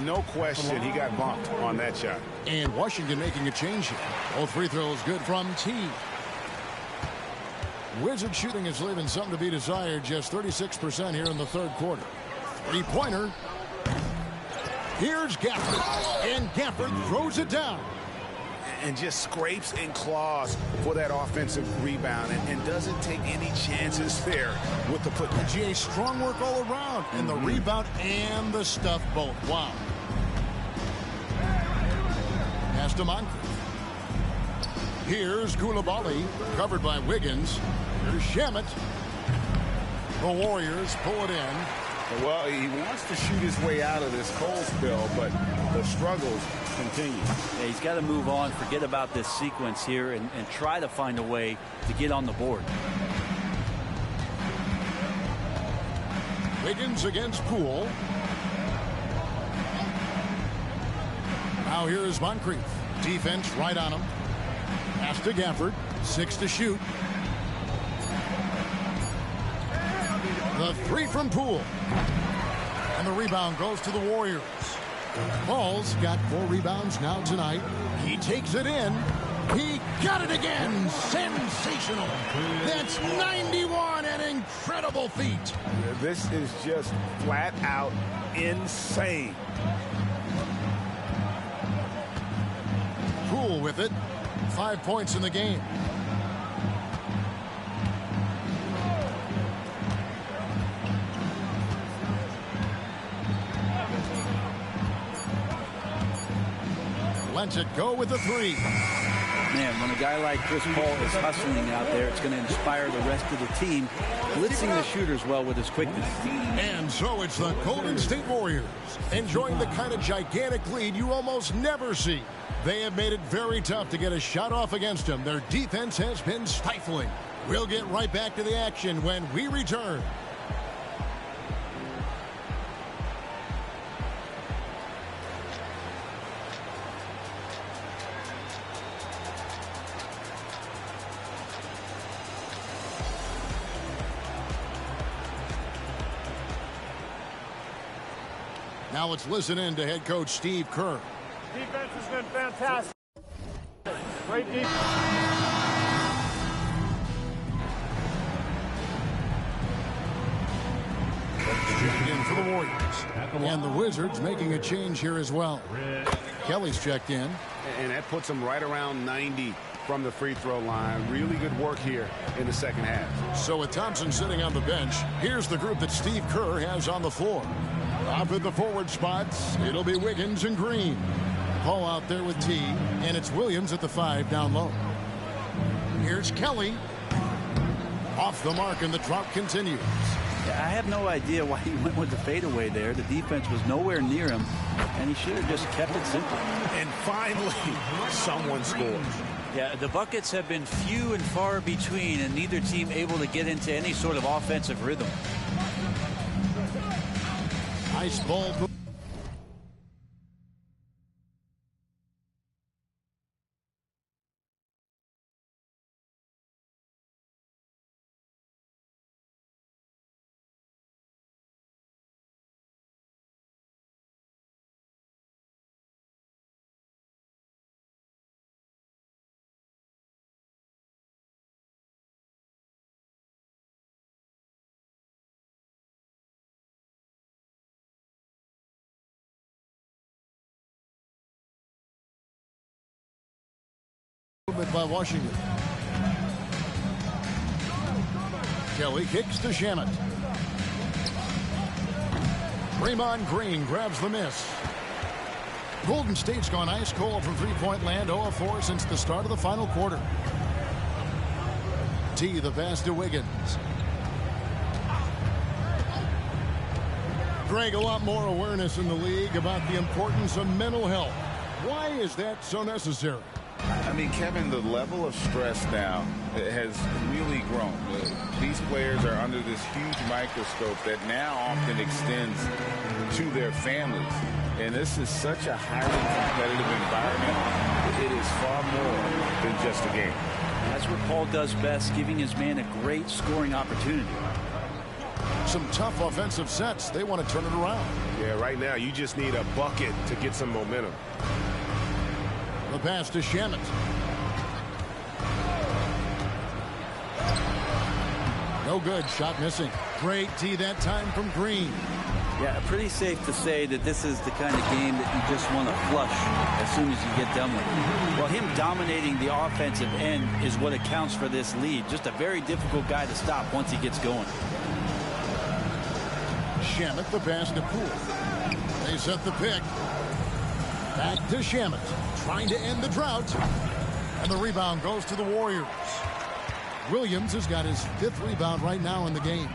S4: No question, he got bumped on that shot.
S1: And Washington making a change here. Both free throws good from T. Wizard shooting is leaving something to be desired. Just 36% here in the third quarter. Three-pointer. Here's Gafford. And Gafford throws it down.
S4: And just scrapes and claws for that offensive rebound and doesn't take any chances there with the putback.
S1: GA, strong work all around. And the rebound and the stuff both. Wow. Pass to Moncrief. Here's Koulibaly, covered by Wiggins. Here's Shamet. The Warriors pull it in.
S2: Well, he wants to shoot his way out of this cold spell, but the struggles continue.
S3: Yeah, he's got to move on, forget about this sequence here, and try to find a way to get on the board.
S1: Wiggins against Poole. Now here is Moncrief. Defense right on him. Pass to Gafford. 6 to shoot. The three from Poole. And the rebound goes to the Warriors. Ball's got 4 rebounds now tonight. He takes it in. He got it again. Sensational. That's 91, an incredible feat.
S5: This is just flat out insane.
S1: Poole with it. 5 points in the game. Lets it go with the 3.
S3: Man, when a guy like Chris Paul is hustling out there, it's going to inspire the rest of the team, blitzing the shooters well with his quickness.
S1: And so it's the Golden State Warriors enjoying the kind of gigantic lead you almost never see. They have made it very tough to get a shot off against them. Their defense has been stifling. We'll get right back to the action when we return. Now let's listen in to head coach Steve Kerr.
S12: Defense has been fantastic. Great defense.
S1: In for the Warriors. And the Wizards making a change here as well. Kelly's checked in.
S4: And that puts him right around 90 from the free throw line. Really good work here in the second half.
S1: So with Thompson sitting on the bench, here's the group that Steve Kerr has on the floor. Up at the forward spots, it'll be Wiggins and Green. Paul out there with T, and it's Williams at the 5 down low. Here's Kelly. Off the mark, and the drop continues.
S3: I have no idea why he went with the fadeaway there. The defense was nowhere near him, and he should have just kept it simple.
S4: And finally, someone scores.
S3: Yeah, the buckets have been few and far between, and neither team able to get into any sort of offensive rhythm.
S1: Nice ball. By Washington. Kelly kicks to Shamet. Draymond Green grabs the miss. Golden State's gone ice cold from three-point land, 0 of 4 since the start of the final quarter. T, the pass to Wiggins. Greg, a lot more awareness in the league about the importance of mental health. Why is that so necessary?
S2: I mean, Kevin, the level of stress now has really grown. These players are under this huge microscope that now often extends to their families. And this is such a highly competitive environment. It is far more than just a game.
S3: That's what Paul does best, giving his man a great scoring opportunity.
S1: Some tough offensive sets. They want to turn it around.
S5: Yeah, right now you just need a bucket to get some momentum.
S1: The pass to Shamet. No good. Shot missing. Great D that time from Green.
S3: Yeah, pretty safe to say that this is the kind of game that you just want to flush as soon as you get done with it. Well, him dominating the offensive end is what accounts for this lead. Just a very difficult guy to stop once he gets going.
S1: Shamet, the pass to Poole. They set the pick. Back to Shamet, trying to end the drought. And the rebound goes to the Warriors. Williams has got his 5th rebound right now in the game.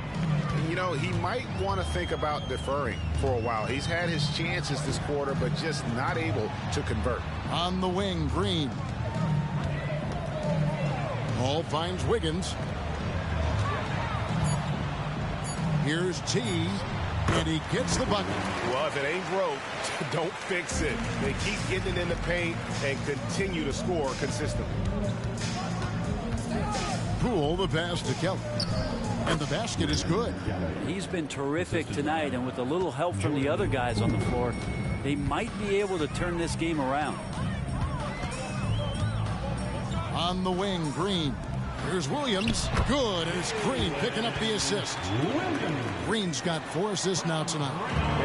S4: You know, he might want to think about deferring for a while. He's had his chances this quarter, but just not able to convert.
S1: On the wing, Green. Ball finds Wiggins. Here's T. And he gets the bucket.
S5: Well, if it ain't broke, don't fix it. They keep getting it in the paint and continue to score consistently.
S1: Poole, the pass to Kelly. And the basket is good.
S3: He's been terrific tonight, and with a little help from the other guys on the floor, they might be able to turn this game around.
S1: On the wing, Green. Here's Williams. Good. And it's Green picking up the assist. Green's got 4 assists now tonight.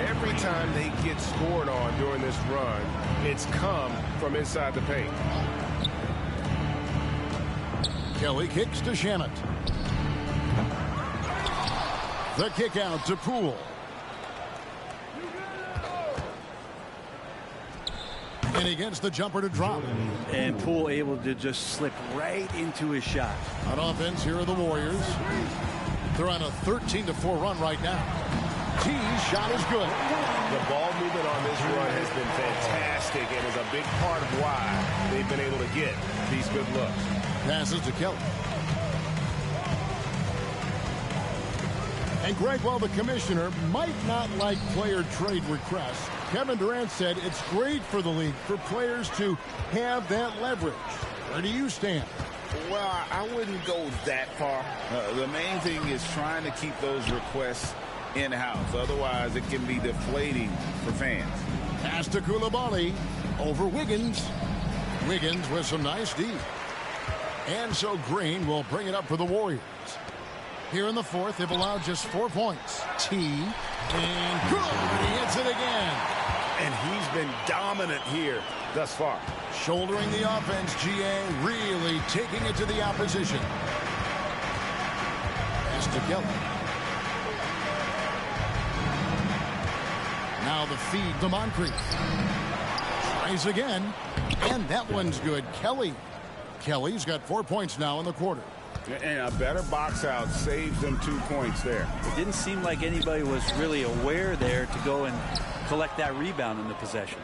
S5: Every time they get scored on during this run, it's come from inside the paint.
S1: Kelly kicks to Shamet. The kick out to Poole. And he gets the jumper to drop.
S3: And Poole able to just slip right into his shot.
S1: On offense, here are the Warriors. They're on a 13-4 run right now. T's shot is good.
S5: The ball movement on this run has been fantastic and is a big part of why they've been able to get these good looks.
S1: Passes to Kelly. And Greg, while the commissioner might not like player trade requests, Kevin Durant said it's great for the league for players to have that leverage. Where do you stand?
S2: Well, I wouldn't go that far. The main thing is trying to keep those requests in-house. Otherwise, it can be deflating for fans.
S1: Pass to Coulibaly over Wiggins. Wiggins with some nice D. And so Green will bring it up for the Warriors. Here in the 4th, they've allowed just 4 points. T. And good. He hits it again.
S5: And he's been dominant here thus far.
S1: Shouldering the offense, GA really taking it to the opposition. Pass to Kelly. Now the feed to Moncrief. Tries again. And that one's good. Kelly's got 4 points now in the quarter.
S2: And a better box out saves them 2 points there.
S3: It didn't seem like anybody was really aware there to go and collect that rebound in the possession.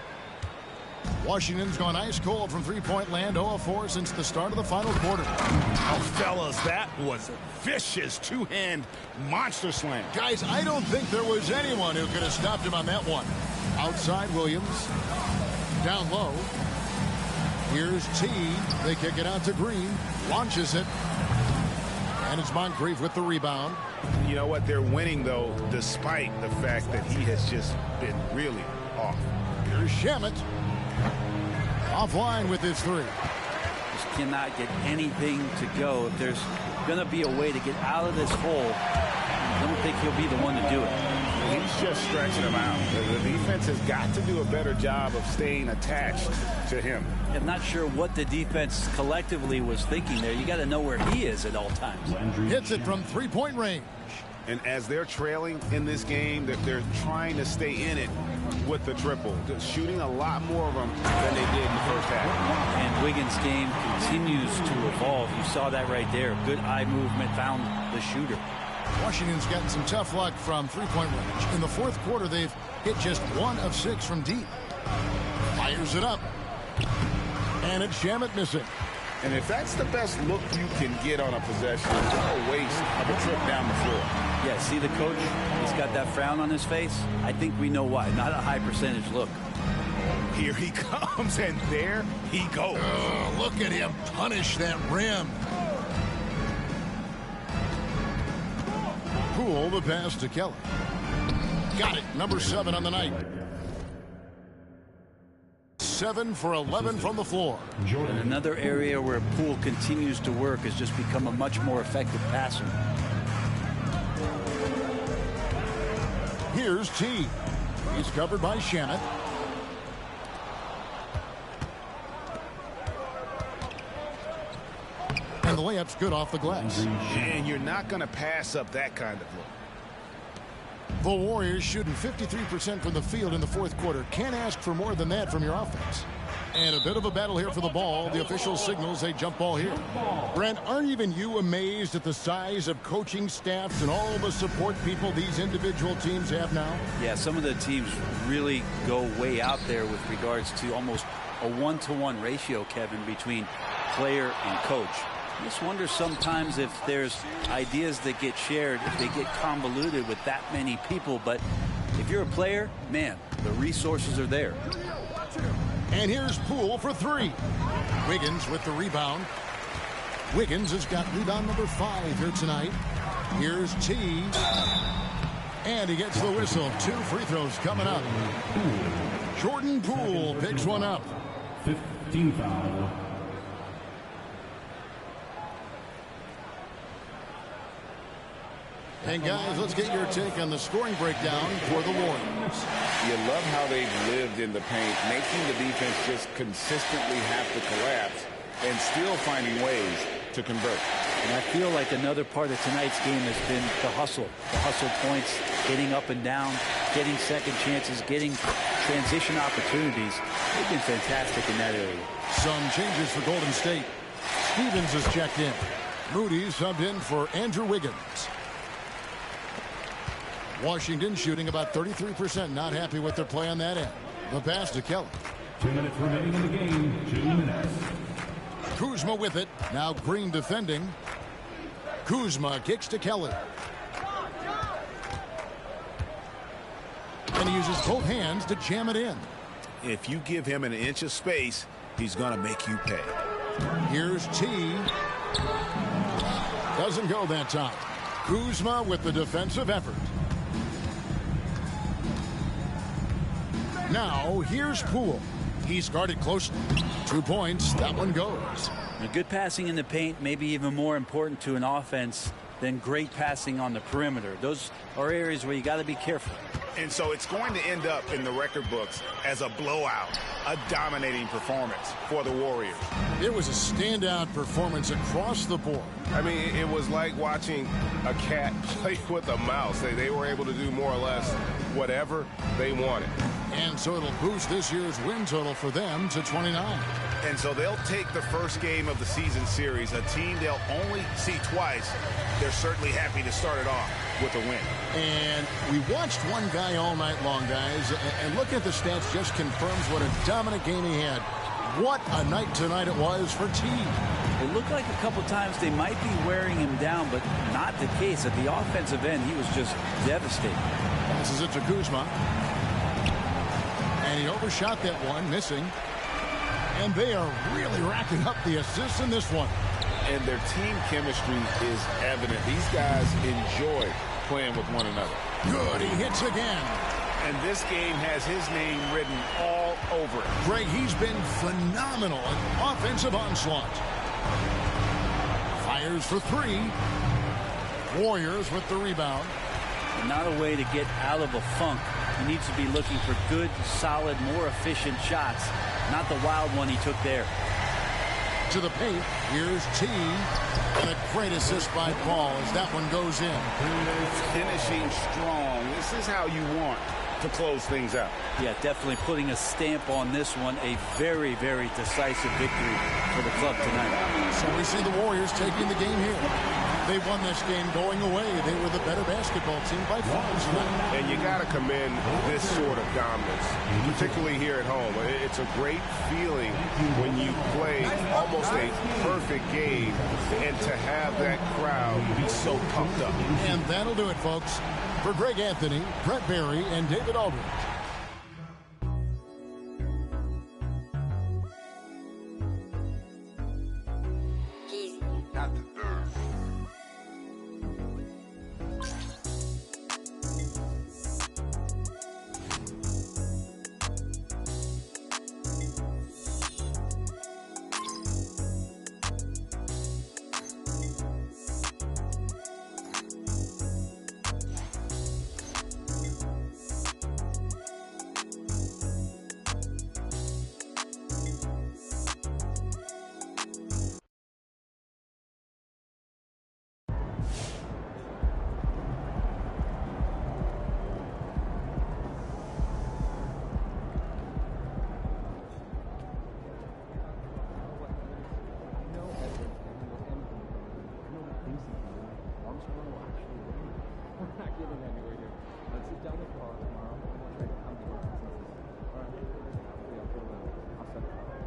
S1: Washington's gone ice cold from three-point land, 0-4 since the start of the final quarter.
S4: Oh, fellas, that was a vicious two-hand monster slam.
S1: Guys, I don't think there was anyone who could have stopped him on that one. Outside Williams. Down low. Here's T. They kick it out to Green. Launches it. And it's Moncrief with the rebound.
S5: You know what? They're winning, though, despite the fact that he has just been really off.
S1: Here's Shamet. Offline with his 3.
S3: Just cannot get anything to go. If there's going to be a way to get out of this hole, I don't think he'll be the one to do it.
S2: He's just stretching him out. The defense has got to do a better job of staying attached to him.
S3: I'm not sure what the defense collectively was thinking there. You got to know where he is at all times.
S1: Hits it from three-point range.
S5: And as they're trailing in this game, they're trying to stay in it with the triple. They're shooting a lot more of them than they did in the first half.
S3: And Wiggins' game continues to evolve. You saw that right there. Good eye movement, found the shooter.
S1: Washington's gotten some tough luck from three-point range. In the 4th quarter, they've hit just 1 of 6 from deep. Fires it up. And it's Shamet missing.
S2: And if that's the best look you can get on a possession, what a waste of a trip down the floor.
S3: Yeah, see the coach? He's got that frown on his face. I think we know why. Not a high percentage look.
S4: Here he comes, and there he goes.
S1: Oh, look at him punish that rim. Poole the pass to Kelly. Got it. Number 7 on the night. 7 for 11 from the floor.
S3: And another area where Poole continues to work has just become a much more effective passer.
S1: Here's T. He's covered by Shamet. And the layup's good off the glass.
S4: And you're not going to pass up that kind of look.
S1: The Warriors shooting 53% from the field in the fourth quarter. Can't ask for more than that from your offense. And a bit of a battle here for the ball. The official signals a jump ball here. Brent, aren't even you amazed at the size of coaching staffs and all the support people these individual teams have now?
S3: Yeah, some of the teams really go way out there with regards to almost a one-to-one ratio, Kevin, between player and coach. I just wonder sometimes if there's ideas that get shared, if they get convoluted with that many people. But if you're a player, man, the resources are there.
S1: And here's Poole for 3. Wiggins with the rebound. Wiggins has got rebound number 5 here tonight. Here's T. And he gets the whistle. 2 free throws coming up. Jordan Poole picks one up.
S10: 15 foul.
S1: And guys, let's get your take on the scoring breakdown for the Warriors.
S2: You love how they've lived in the paint, making the defense just consistently have to collapse and still finding ways to convert.
S3: And I feel like another part of tonight's game has been the hustle points, getting up and down, getting second chances, getting transition opportunities. They've been fantastic in that area.
S1: Some changes for Golden State. Stevens is checked in. Moody subbed in for Andrew Wiggins. Washington shooting about 33%. Not happy with their play on that end. The pass to Kelly.
S10: 2 minutes remaining in the game. 2 minutes.
S1: Kuzma with it. Now Green defending. Kuzma kicks to Kelly. And he uses both hands to jam it in.
S4: If you give him an inch of space, he's going to make you pay.
S1: Here's T. Doesn't go that time. Kuzma with the defensive effort. Now, here's Poole. He's guarded close. 2 points. That one goes.
S3: And good passing in the paint may be even more important to an offense than great passing on the perimeter. Those are areas where you got to be careful.
S4: And so it's going to end up in the record books as a blowout, a dominating performance for the Warriors.
S1: It was a standout performance across the board.
S5: I mean, it was like watching a cat play with a mouse. They were able to do more or less whatever they wanted.
S1: And so it'll boost this year's win total for them to 29.
S4: And so they'll take the first game of the season series, a team they'll only see twice. They're certainly happy to start it off with a win.
S1: And we watched one guy all night long, guys, and looking at the stats just confirms what a dominant game he had. What a night tonight it was for T.
S3: It looked like a couple times they might be wearing him down, but not the case. At the offensive end, he was just devastating.
S1: Passes it to Kuzma. And he overshot that one, missing. And they are really racking up the assists in this one.
S2: And their team chemistry is evident. These guys enjoy playing with one another.
S1: Good, he hits again.
S4: And this game has his name written all over it.
S1: Greg, he's been phenomenal in offensive onslaught. Fires for 3. Warriors with the rebound.
S3: Not a way to get out of a funk. He needs to be looking for good, solid, more efficient shots. Not the wild one he took there.
S1: To the paint. Here's T. And a great assist by Paul as that one goes in.
S2: Finishing strong. This is how you want
S4: to close things out.
S3: Yeah, definitely putting a stamp on this one. A very, very decisive victory for the club tonight.
S1: So we see the Warriors taking the game here. They won this game going away. They were the better basketball team by far tonight.
S5: And you got to commend this sort of dominance, particularly here at home. It's a great feeling when you play almost a perfect game and to have that crowd be so pumped up.
S1: And that'll do it, folks. For Greg Anthony, Brett Barry, and David Aldridge.
S13: down the car tomorrow and we'll try to come to a consensus. All right. Yeah, I'll set it up.